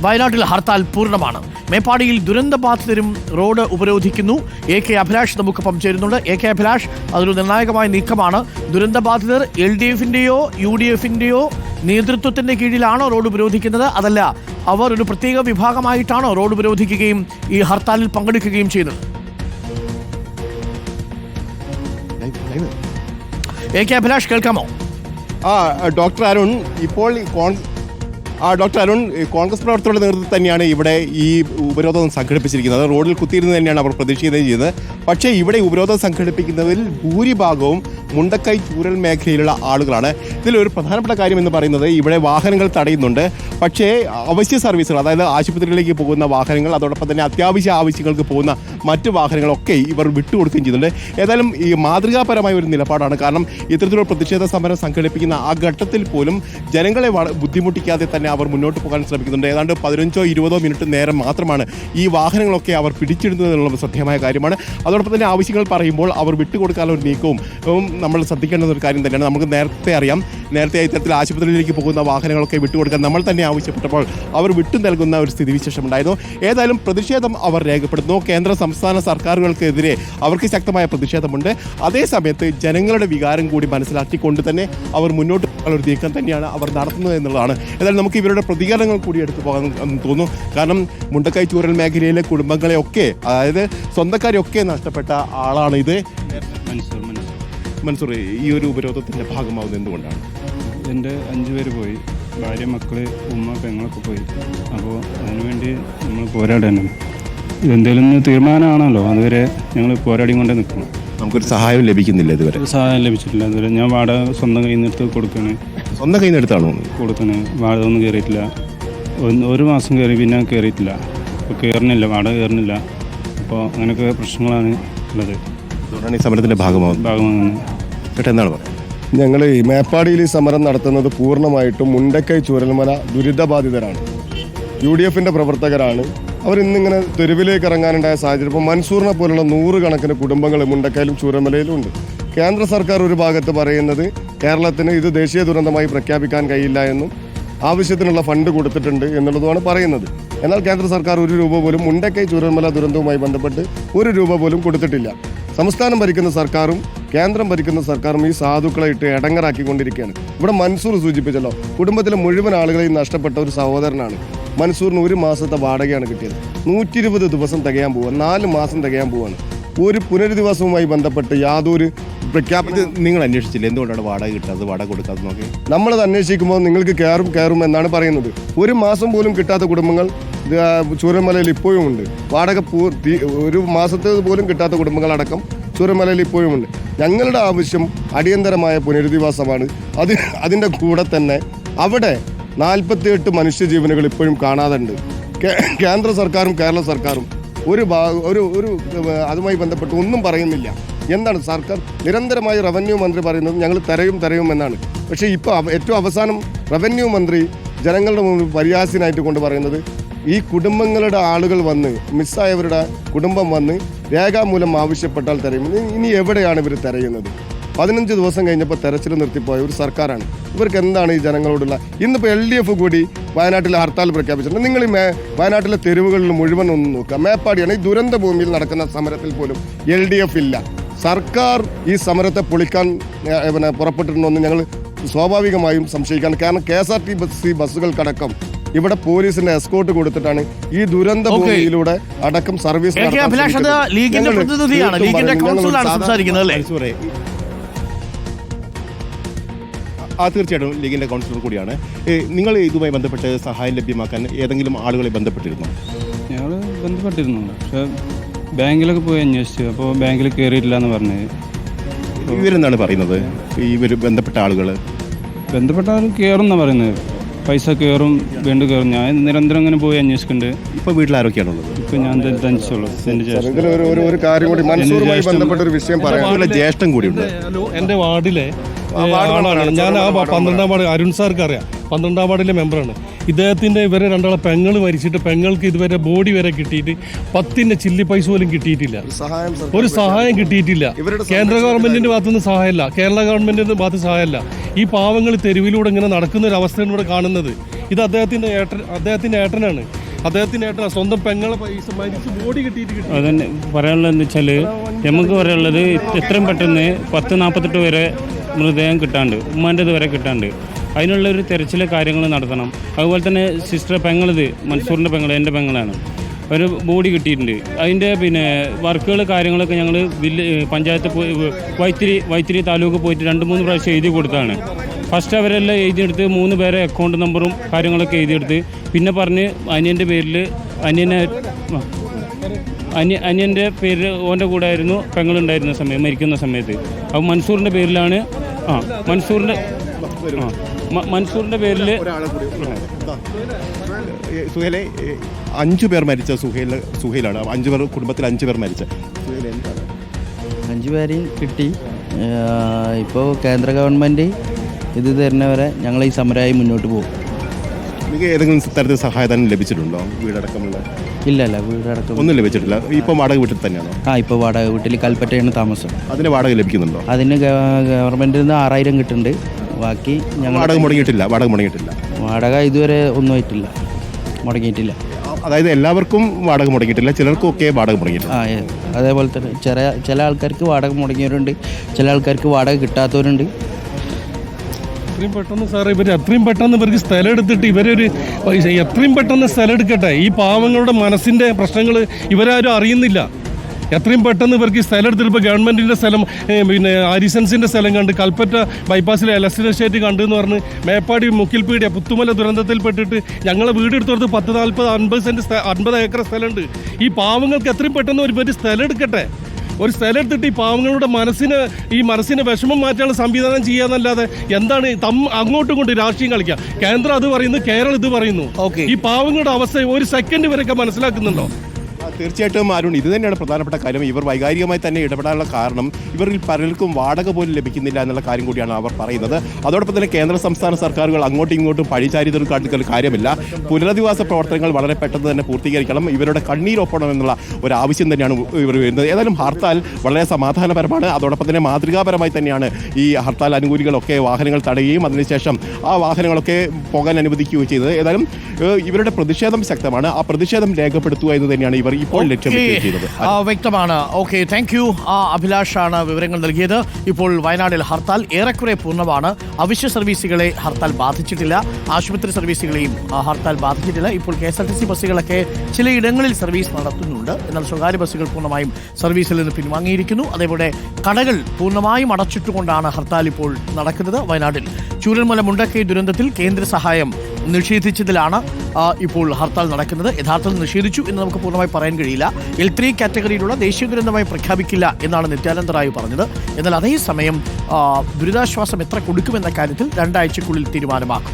വയനാട്ടിൽ hartal പൂർണ്ണമാണ്. മേപ്പാടിയിൽ ദുരന്തബാധിതരും road ഉപരോധിക്കുന്നു. AK Abhilash നമുക്കൊപ്പം ചേരുന്നുണ്ട്. AK അഭിലാഷ്, അതൊരു നിർണായകമായ നീക്കമാണ്. ദുരന്തബാധിതർ LDF-ന്റെയോ UDF-ന്റെയോ നേതൃത്വത്തിന്റെ കീഴിലാണോ റോഡ് ഉപരോധിക്കുന്നത്? അതല്ല, അവർ ഒരു പ്രത്യേക വിഭാഗമായിട്ടാണോ റോഡ് ഉപരോധിക്കുകയും ഈ ഹർത്താലിൽ പങ്കെടുക്കുകയും ചെയ്യുന്നത്? AK അഭിലാഷ്, കേൾക്കാമോ? ഡോക്ടർ അരുൺ, ഇപ്പോൾ ഡോക്ടർ അരുൺ, കോൺഗ്രസ് പ്രവർത്തകരുടെ നേതൃത്വത്തിൽ തന്നെയാണ് ഇവിടെ ഈ ഉപരോധം സംഘടിപ്പിച്ചിരിക്കുന്നത്. റോഡിൽ കുത്തിയിരുന്ന് തന്നെയാണ് അവർ പ്രതിഷേധം ചെയ്തത്. പക്ഷേ ഇവിടെ ഉപരോധം സംഘടിപ്പിക്കുന്നതിൽ ഭൂരിഭാഗവും മുണ്ടക്കൈ ചൂരൽ മേഖലയിലുള്ള ആളുകളാണ്. ഇതിലൊരു പ്രധാനപ്പെട്ട കാര്യം എന്ന് പറയുന്നത് ഇവിടെ വാഹനങ്ങൾ തടയുന്നുണ്ട്. പക്ഷേ അവശ്യ സർവീസുകൾ, അതായത് ആശുപത്രികളിലേക്ക് പോകുന്ന വാഹനങ്ങൾ, അതോടൊപ്പം തന്നെ അത്യാവശ്യ ആവശ്യങ്ങൾക്ക് പോകുന്ന മറ്റ് വാഹനങ്ങളൊക്കെ ഇവർ വിട്ടുകൊടുക്കുകയും ചെയ്യുന്നുണ്ട്. ഏതായാലും ഈ മാതൃകാപരമായ ഒരു നിലപാടാണ്. കാരണം ഇത്തരത്തിലുള്ള പ്രതിഷേധ സമരം സംഘടിപ്പിക്കുന്ന ആ ഘട്ടത്തിൽ പോലും ജനങ്ങളെ ബുദ്ധിമുട്ടിക്കാതെ തന്നെ അവർ മുന്നോട്ട് പോകാൻ ശ്രമിക്കുന്നുണ്ട്. ഏതാണ്ട് 15-20 മിനിറ്റ് നേരം മാത്രമാണ് ഈ വാഹനങ്ങളൊക്കെ അവർ പിടിച്ചിടുന്നത് എന്നുള്ള സത്യമായ കാര്യമാണ്. അതോടൊപ്പം തന്നെ ആവശ്യങ്ങൾ പറയുമ്പോൾ അവർ വിട്ടുകൊടുക്കാനുള്ള ഒരു നീക്കവും നമ്മൾ ശ്രദ്ധിക്കേണ്ട ഒരു കാര്യം തന്നെയാണ്. നമുക്ക് നേരത്തെ അറിയാം, നേരത്തെ ഇത്തരത്തിൽ ആശുപത്രിയിലേക്ക് പോകുന്ന വാഹനങ്ങളൊക്കെ വിട്ടുകൊടുക്കാൻ നമ്മൾ തന്നെ ആവശ്യപ്പെട്ടപ്പോൾ അവർ വിട്ടു നൽകുന്ന ഒരു സ്ഥിതിവിശേഷം ഉണ്ടായിരുന്നു. ഏതായാലും പ്രതിഷേധം അവർ രേഖപ്പെടുത്തുന്നു. കേന്ദ്ര സംസ്ഥാന സർക്കാരുകൾക്കെതിരെ അവർക്ക് ശക്തമായ പ്രതിഷേധമുണ്ട്. അതേസമയത്ത് ജനങ്ങളുടെ വികാരം കൂടി മനസ്സിലാക്കിക്കൊണ്ട് തന്നെ അവർ മുന്നോട്ട് ഒരു നീക്കം തന്നെയാണ് അവർ നടത്തുന്നത് എന്നുള്ളതാണ്. ഏതായാലും നമുക്ക് ഇവരുടെ പ്രതികരണങ്ങൾ കൂടി എടുത്തു പോകാൻ തോന്നുന്നു. കാരണം മുണ്ടക്കൈ ചൂരൽ മേഖലയിലെ കുടുംബങ്ങളെയൊക്കെ, അതായത് സ്വന്തക്കാരെയൊക്കെ നഷ്ടപ്പെട്ട ആളാണ് ഇത്. മൻസൂർ, ഈ ഒരു ഉപരോധത്തിൻ്റെ ഭാഗമാവുന്നത് എന്തുകൊണ്ടാണ്? എൻ്റെ 5 പേര് പോയി, ഭാര്യ, മക്കൾ, ഉമ്മ, പെങ്ങളൊക്കെ പോയി. അപ്പോൾ അതിനുവേണ്ടി നമ്മൾ പോരാടാനും ഇതെന്തെങ്കിലും തീരുമാനമാണല്ലോ, അതുവരെ ഞങ്ങൾ പോരാടി കൊണ്ടേ നിൽക്കണം. നമുക്കൊരു സഹായം ലഭിക്കുന്നില്ല ഇതുവരെ? സഹായം ലഭിച്ചിട്ടില്ല ഇതുവരെ. ഞാൻ വാടക സ്വന്തം കയ്യിൽ നിന്ന് എടുത്ത് കൊടുക്കണേ. സ്വന്തം കയ്യിൽ നിന്ന് എടുത്താണോ കൊടുക്കണേ? വാടക ഒന്നും കയറിയിട്ടില്ല. 1 മാസം കയറി, പിന്നെ കയറിയിട്ടില്ല. ഇപ്പോൾ കയറുന്നില്ല, വാടക കയറുന്നില്ല. അപ്പോൾ അങ്ങനെയൊക്കെ പ്രശ്നങ്ങളാണ് ഉള്ളത്. അതുകൊണ്ടാണ് ഈ സമരത്തിൻ്റെ ഭാഗമാകുന്നത്. ചേട്ടാ, എന്താണ് പറയുന്നത്? ഞങ്ങൾ ഈ മേപ്പാടിയിൽ ഈ സമരം നടത്തുന്നത് പൂർണ്ണമായിട്ടും മുണ്ടക്കൈ ചൂരൽമല ദുരിതബാധിതരാണ്. UDF-ന്റെ പ്രവർത്തകരാണ്. അവരിന്നിങ്ങനെ തെരുവിലേക്ക് ഇറങ്ങാനുണ്ടായ സാഹചര്യം. ഇപ്പോൾ മൻസൂറിനെ പോലുള്ള 100 കണക്കിന് കുടുംബങ്ങൾ മുണ്ടക്കയിലും ചൂരൽമലയിലും ഉണ്ട്. കേന്ദ്ര സർക്കാർ ഒരു ഭാഗത്ത് പറയുന്നത് കേരളത്തിന് ഇത് ദേശീയ ദുരന്തമായി പ്രഖ്യാപിക്കാൻ കഴിയില്ല എന്നും ആവശ്യത്തിനുള്ള ഫണ്ട് കൊടുത്തിട്ടുണ്ട് എന്നുള്ളതുമാണ് പറയുന്നത്. എന്നാൽ കേന്ദ്ര സർക്കാർ 1 രൂപ പോലും മുണ്ടക്കൈ ചൂരൽമല ദുരന്തവുമായി ബന്ധപ്പെട്ട് 1 രൂപ പോലും കൊടുത്തിട്ടില്ല. സംസ്ഥാനം ഭരിക്കുന്ന സർക്കാരും കേന്ദ്രം ഭരിക്കുന്ന സർക്കാരും ഈ സാധുക്കളെ ഇട്ട് ഇടങ്ങറാക്കിക്കൊണ്ടിരിക്കുകയാണ്. ഇവിടെ മൻസൂർ സൂചിപ്പിച്ചല്ലോ, കുടുംബത്തിലെ മുഴുവൻ ആളുകളെയും നഷ്ടപ്പെട്ട ഒരു സഹോദരനാണ്. മൻസൂറിന് 1 മാസത്തെ വാടകയാണ് കിട്ടിയത്. 120 ദിവസം തികയാൻ പോവുകയാണ്, 4 മാസം തികയാൻ പോവുകയാണ്. ഒരു പുനരധിവാസവുമായി ബന്ധപ്പെട്ട് യാതൊരു പ്രഖ്യാപനം നിങ്ങൾ അന്വേഷിച്ചില്ല? എന്തുകൊണ്ടാണ് വാടക കിട്ടാത്തത്, വാടക കൊടുക്കാതെ നോക്കി? നമ്മളത് അന്വേഷിക്കുമ്പോൾ നിങ്ങൾക്ക് കയറും എന്നാണ് പറയുന്നത്. 1 മാസം പോലും കിട്ടാത്ത കുടുംബങ്ങൾ ചൂരൽമലയിൽ ഇപ്പോഴും ഉണ്ട്. വാടക 1 മാസത്തെ പോലും കിട്ടാത്ത കുടുംബങ്ങളടക്കം ചൂരൽമലയിൽ ഇപ്പോഴും ഉണ്ട്. ഞങ്ങളുടെ ആവശ്യം അടിയന്തരമായ പുനരധിവാസമാണ്. അതിൻ്റെ കൂടെ തന്നെ അവിടെ 48 മനുഷ്യജീവനുകൾ ഇപ്പോഴും കാണാതുണ്ട്. കേന്ദ്ര സർക്കാരും കേരള സർക്കാരും ഒരു അതുമായി ബന്ധപ്പെട്ട് ഒന്നും പറയുന്നില്ല. എന്താണ് സർക്കാർ നിരന്തരമായി റവന്യൂ മന്ത്രി പറയുന്നത്? ഞങ്ങൾ തരയും എന്നാണ്. പക്ഷേ ഇപ്പോൾ ഏറ്റവും അവസാനം റവന്യൂ മന്ത്രി ജനങ്ങളുടെ മുമ്പിൽ പരിഹാസ്യനായിട്ട് കൊണ്ട് പറയുന്നത്, ഈ കുടുംബങ്ങളുടെ ആളുകൾ വന്ന്, മിസ്സായവരുടെ കുടുംബം വന്ന് രേഖാമൂലം ആവശ്യപ്പെട്ടാൽ തരയും. ഇനി എവിടെയാണ് ഇവർ തിരയുന്നത്? 15 ദിവസം കഴിഞ്ഞപ്പോൾ തെരച്ചിൽ നിർത്തിപ്പോയ ഒരു സർക്കാരാണ്. ഇവർക്ക് എന്താണ് ഈ ജനങ്ങളോടുള്ള? ഇന്നിപ്പോൾ LDF കൂടി വയനാട്ടിലെ ഹർത്താൽ പ്രഖ്യാപിച്ചിട്ടുണ്ട്. നിങ്ങൾ ഈ വയനാട്ടിലെ തെരുവുകളിൽ മുഴുവൻ ഒന്ന് നോക്കുക. മേപ്പാടിയാണ് ഈ ദുരന്ത ഭൂമിയിൽ നടക്കുന്ന സമരത്തിൽ പോലും LDF ഇല്ല. സർക്കാർ ഈ സമരത്തെ പൊളിക്കാൻ പുറപ്പെട്ടിട്ടുണ്ടോയെന്ന് ഞങ്ങൾ സ്വാഭാവികമായും സംശയിക്കുകയാണ്. കാരണം KSRTC ബസ്സുകൾക്കടക്കം ഇവിടെ പോലീസിന്റെ എസ്കോർട്ട് കൊടുത്തിട്ടാണ് ഈ ദുരന്ത ഭൂമിയിലൂടെ അടക്കം സർവീസ്. തീർച്ചയായിട്ടും ലീഗിൻ്റെ കൗൺസിലർ കൂടിയാണ്. നിങ്ങൾ ഇതുമായി ബന്ധപ്പെട്ട് സഹായം ലഭ്യമാക്കാൻ ഏതെങ്കിലും ആളുകളെ ബന്ധപ്പെട്ടിരുന്നു? ഞങ്ങൾ ബന്ധപ്പെട്ടിരുന്നുണ്ട്, പക്ഷേ ബാങ്കിലൊക്കെ പോയി അന്വേഷിച്ചു. അപ്പോൾ ബാങ്കിൽ കയറിയിട്ടില്ല എന്ന് പറഞ്ഞത്. ഇവരെന്താണ് പറയുന്നത്? ഇവർ ബന്ധപ്പെട്ട ആളുകൾ കയറും എന്നാണ് പറയുന്നത്. പൈസ കയറും, വീണ്ടും കയറും. ഞാൻ നിരന്തരം അങ്ങനെ പോയി അന്വേഷിക്കുന്നുണ്ട്. ഇപ്പോൾ വീട്ടിൽ ആരൊക്കെയാണുള്ളത്? ഇപ്പോൾ ഞാൻ തനിച്ചുള്ളൂ. ഒരു കാര്യം കൂടി മൻസൂറുമായി ബന്ധപ്പെട്ട ഒരു വിഷയം പറയാം. ജ്യേഷ്ഠൻ കൂടിയുണ്ട്. എൻ്റെ വാർഡിലെ ആളാണ്. ഞാൻ ആ 12ാം വാർഡ് അരുൺ സാർക്ക് അറിയാം, 12ാം വാർഡിലെ മെമ്പറാണ്. ഇദ്ദേഹത്തിൻ്റെ ഇവരെ രണ്ടാളെ പെങ്ങൾ മരിച്ചിട്ട് പെങ്ങൾക്ക് ഇതുവരെ ബോഡി വരെ കിട്ടിയിട്ട് 10 ചില്ലി പൈസ പോലും കിട്ടിയിട്ടില്ല. ഒരു സഹായം കിട്ടിയിട്ടില്ല. കേന്ദ്ര ഗവൺമെന്റിന്റെ ഭാഗത്തുനിന്ന് സഹായമല്ല, കേരള ഗവൺമെന്റിന്റെ ഭാഗത്ത് സഹായമല്ല. ഈ പാവങ്ങൾ തെരുവിലൂടെ ഇങ്ങനെ നടക്കുന്ന ഒരു അവസ്ഥയാണ് ഇവിടെ കാണുന്നത്. ഇത് അദ്ദേഹത്തിന്റെ ഏട്ടനാണ്. അദ്ദേഹത്തിന്റെ ഏട്ടനാണ് സ്വന്തം പെങ്ങളെ പൈസ മരിച്ച് ബോഡി കിട്ടിയിട്ട്. അതന്നെ പറയാനുള്ളത് എന്ന് വെച്ചാൽ നമുക്ക് പറയാനുള്ളത് എത്രയും പെട്ടെന്ന് 10-48 വരെ മൃതദേഹം കിട്ടാണ്ട്, ഉമ്മാൻ്റെത് വരെ കിട്ടാണ്ട്, അതിനുള്ളൊരു തെരച്ചിൽ കാര്യങ്ങൾ നടത്തണം. അതുപോലെ തന്നെ സിസ്റ്റർ പെങ്ങളത്, മൻസൂറിൻ്റെ പെങ്ങൾ, എൻ്റെ പെങ്ങളാണ്, ഒരു ബോഡി കിട്ടിയിട്ടുണ്ട്. അതിൻ്റെ വർക്കുകൾ കാര്യങ്ങളൊക്കെ ഞങ്ങൾ പഞ്ചായത്ത് വൈത്തിരി താലൂക്ക് പോയിട്ട് 2-3 പ്രാവശ്യം എഴുതി കൊടുത്താണ്. ഫസ്റ്റ് അവരെല്ലാം എഴുതിയെടുത്ത് 3 പേരെ അക്കൗണ്ട് നമ്പറും കാര്യങ്ങളൊക്കെ എഴുതിയെടുത്ത് പിന്നെ പറഞ്ഞ് അനിയൻ്റെ പേരിൽ അനിയൻ്റെ പേരിൽ ഓൻ്റെ കൂടെ ആയിരുന്നു പെങ്ങളുണ്ടായിരുന്ന സമയം, മരിക്കുന്ന സമയത്ത്. അപ്പോൾ മൻസൂറിൻ്റെ പേരിലാണ് മൻസൂറിൻ്റെ പേരിൽ സുഹേലെ 5 പേർ മരിച്ച സുഹേലാണ്. 5 പേർ കുടുംബത്തിൽ 5 പേർ മരിച്ച 5 പേരെയും കിട്ടി. ഇപ്പോൾ കേന്ദ്ര ഗവൺമെൻറ് ഇത് തരുന്നവരെ ഞങ്ങൾ ഈ സമരമായി മുന്നോട്ട് പോകും. നിങ്ങൾക്ക് ഏതെങ്കിലും തരത്തിൽ സഹായധനം ലഭിച്ചിട്ടുണ്ടോ? വീടടക്കമുള്ള ഇല്ല, വീടടക്കം ഒന്നും ലഭിച്ചിട്ടില്ല. ഇപ്പം വാടക വീട്ടിൽ തന്നെയാണോ? ഇപ്പോൾ വാടക വീട്ടിൽ കൽപ്പറ്റയാണ് താമസം. അതിന് വാടക ലഭിക്കുന്നുണ്ടോ? അതിന് ഗവൺമെൻറ്റിൽ നിന്ന് 6000 കിട്ടുന്നുണ്ട്. ബാക്കി ഞങ്ങൾ വാടക മുടങ്ങിയിട്ടില്ല. വാടക ഇതുവരെ ഒന്നും ആയിട്ടില്ല, മുടങ്ങിയിട്ടില്ല. അതായത് എല്ലാവർക്കും വാടക മുടങ്ങിയിട്ടില്ല, ചിലർക്കൊക്കെ വാടക മുടങ്ങിയിട്ടില്ല. അതേപോലെ തന്നെ ചില ആൾക്കാർക്ക് വാടക മുടങ്ങിയവരുണ്ട്, ചില ആൾക്കാർക്ക് വാടക കിട്ടാത്തവരുണ്ട്. എത്രയും പെട്ടെന്ന് സാറേ എത്രയും പെട്ടെന്ന് ഇവർക്ക് സ്ഥലം എടുത്തിട്ട് എത്രയും പെട്ടെന്ന് സ്ഥലം എടുക്കട്ടെ. ഈ പാവങ്ങളുടെ മനസ്സിൻ്റെ പ്രശ്നങ്ങൾ ഇവരാരും അറിയുന്നില്ല. എത്രയും പെട്ടെന്ന് ഇവർക്ക് സ്ഥലം എടുത്തിട്ട് ഇപ്പോൾ ഗവൺമെൻറ്റിൻ്റെ സ്ഥലം ആരിസൻസിൻ്റെ സ്ഥലം കണ്ട് കൽപ്പറ്റ ബൈപ്പാസിലെ എലക്ഷൻ എസ്റ്റേറ്റ് കണ്ടെന്ന് പറഞ്ഞ് മേപ്പാടി മുക്കിൽപീടിയ പുത്തുമല ദുരന്തത്തിൽപ്പെട്ടിട്ട് ഞങ്ങളെ വീടെടുത്ത് കൊടുത്ത് 50 ഏക്കർ സ്ഥലമുണ്ട്. ഈ പാവങ്ങൾക്ക് എത്രയും പെട്ടെന്ന് ഒരു സ്ഥലം എടുക്കട്ടെ. ഒരു സ്ഥലം എടുത്തിട്ട് ഈ പാവങ്ങളുടെ മനസ്സിനെ വിഷമം മാറ്റാനുള്ള സംവിധാനം ചെയ്യാന്നല്ലാതെ എന്താണ് അങ്ങോട്ടും കൊണ്ട് രാഷ്ട്രീയം കളിക്കുക. കേന്ദ്രം അത് പറയുന്നു, കേരളം ഇത് പറയുന്നു. ഈ പാവങ്ങളുടെ അവസ്ഥ ഒരു സെക്കൻഡ് വരെയൊക്കെ മനസ്സിലാക്കുന്നുണ്ടോ? തീർച്ചയായിട്ടും അരുൺ, ഇത് തന്നെയാണ് പ്രധാനപ്പെട്ട കാര്യം. ഇവർ വൈകാരികമായി തന്നെ ഇടപെടാനുള്ള കാരണം ഇവരിൽ പലർക്കും വാടക പോലും ലഭിക്കുന്നില്ല എന്നുള്ള കാര്യം കൂടിയാണ് അവർ പറയുന്നത്. അതോടൊപ്പം തന്നെ കേന്ദ്ര സംസ്ഥാന സർക്കാരുകൾ അങ്ങോട്ടും ഇങ്ങോട്ടും പഴിചാരിതരും കാട്ടുന്ന കാര്യമില്ല. പുനരധിവാസ പ്രവർത്തനങ്ങൾ വളരെ പെട്ടെന്ന് തന്നെ പൂർത്തീകരിക്കണം, ഇവരുടെ കണ്ണീരൊപ്പണം എന്നുള്ള ഒരു ആവശ്യം തന്നെയാണ് ഇവർ വരുന്നത്. ഏതായാലും ഹർത്താൽ വളരെ സമാധാനപരമാണ്. അതോടൊപ്പം തന്നെ മാതൃകാപരമായി തന്നെയാണ് ഈ ഹർത്താൽ അനുകൂലികളൊക്കെ വാഹനങ്ങൾ തടയുകയും അതിനുശേഷം ആ വാഹനങ്ങളൊക്കെ പോകാൻ അനുവദിക്കുകയും ചെയ്തത്. ഏതായാലും ഇവരുടെ പ്രതിഷേധം ശക്തമാണ്. ആ പ്രതിഷേധം രേഖപ്പെടുത്തുക എന്ന് തന്നെയാണ് ഇവർ ഇപ്പോൾ ലക്ഷ്യം ചെയ്തത്. വ്യക്തമാണ്. Okay, thank you. അഭിലാഷാണ് വിവരങ്ങൾ നൽകിയത്. ഇപ്പോൾ വയനാട്ടിൽ ഹർത്താൽ ഏറെക്കുറെ പൂർണ്ണമാണ്. അവശ്യ സർവീസുകളെ ഹർത്താൽ ബാധിച്ചിട്ടില്ല, ആശുപത്രി സർവീസുകളെയും ഹർത്താൽ ബാധിച്ചിട്ടില്ല. ഇപ്പോൾ KSRTC ബസ്സുകളൊക്കെ ചിലയിടങ്ങളിൽ സർവീസ് നടത്തുന്നുണ്ട്. എന്നാൽ സ്വകാര്യ ബസ്സുകൾ പൂർണ്ണമായും സർവീസിൽ നിന്ന് പിൻവാങ്ങിയിരിക്കുന്നു. അതേപോലെ കടകൾ പൂർണ്ണമായും അടച്ചിട്ടുകൊണ്ടാണ് ഹർത്താൽ ഇപ്പോൾ നടക്കുന്നത്. വയനാട്ടിൽ ചൂരൽമല മുണ്ടക്കൈ ദുരന്തത്തിൽ കേന്ദ്ര സഹായം നിഷേധിച്ചതിലാണ് ഇപ്പോൾ ഹർത്താൽ നടക്കുന്നത്. യഥാർത്ഥത്തിൽ നിഷേധിച്ചു എന്ന് നമുക്ക് പൂർണ്ണമായി പറയാൻ കഴിയില്ല. L3 കാറ്റഗറിയിലുള്ള ദേശീയ ദുരന്തമായി പ്രഖ്യാപിക്കില്ല എന്നാണ് നിത്യാനന്ദ റായ് പറഞ്ഞത്. എന്നാൽ അതേസമയം ദുരിതാശ്വാസം എത്ര കൊടുക്കുമെന്ന കാര്യത്തിൽ 2 ആഴ്ചക്കുള്ളിൽ തീരുമാനമാകും.